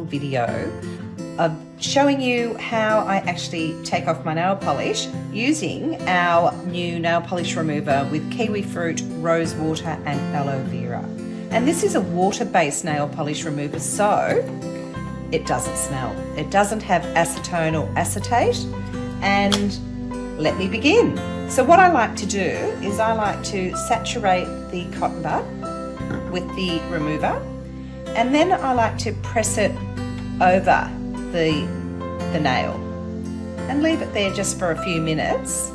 little video of showing you how I actually take off my nail polish using our new nail polish remover with kiwi fruit, rose water and aloe vera. And this is a water-based nail polish remover, so it doesn't smell. It doesn't have acetone or acetate. And let me begin. So what I like to do is I like to saturate the cotton bud with the remover, and then I like to press it over the nail and leave it there just for a few minutes,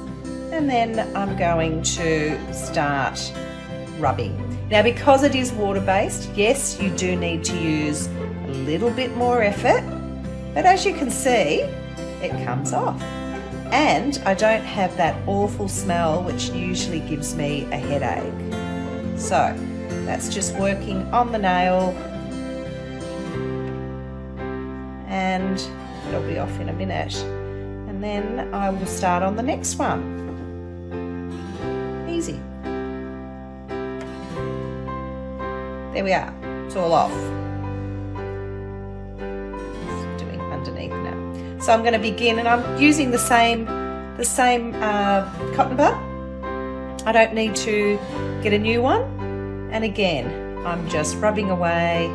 and then I'm going to start rubbing. Now, because it is water-based, yes, you do need to use a little bit more effort, but as you can see, it comes off. And I don't have that awful smell which usually gives me a headache. So that's just working on the nail, and it'll be off in a minute. And then I will start on the next one. Easy. There we are, it's all off. Just doing underneath now. So I'm going to begin, and I'm using the same cotton bud. I don't need to get a new one. And again, I'm just rubbing away,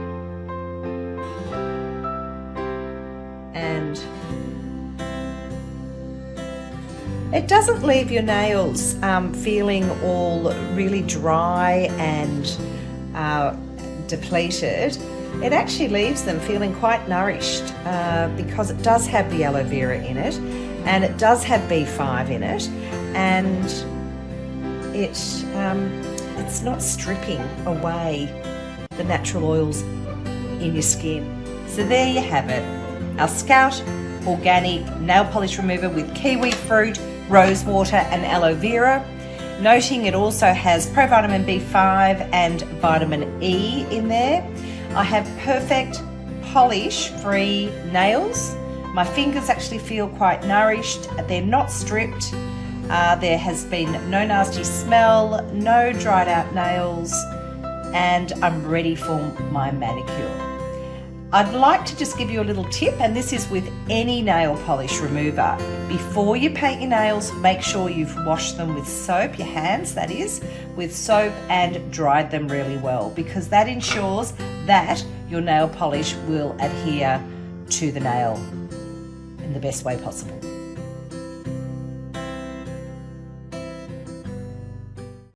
and it doesn't leave your nails feeling all really dry and depleted. It actually leaves them feeling quite nourished because it does have the aloe vera in it, and it does have B5 in it, and it's not stripping away the natural oils in your skin. So there you have it, our Scout Organic Nail Polish Remover with kiwi fruit, rose water and aloe vera. Noting it also has provitamin B5 and vitamin E in there. I have perfect polish-free nails. My fingers actually feel quite nourished. They're not stripped. There has been no nasty smell, no dried out nails, and I'm ready for my manicure. I'd like to just give you a little tip, and this is with any nail polish remover. Before you paint your nails, make sure you've washed them with soap, your hands that is, with soap, and dried them really well, because that ensures that your nail polish will adhere to the nail in the best way possible.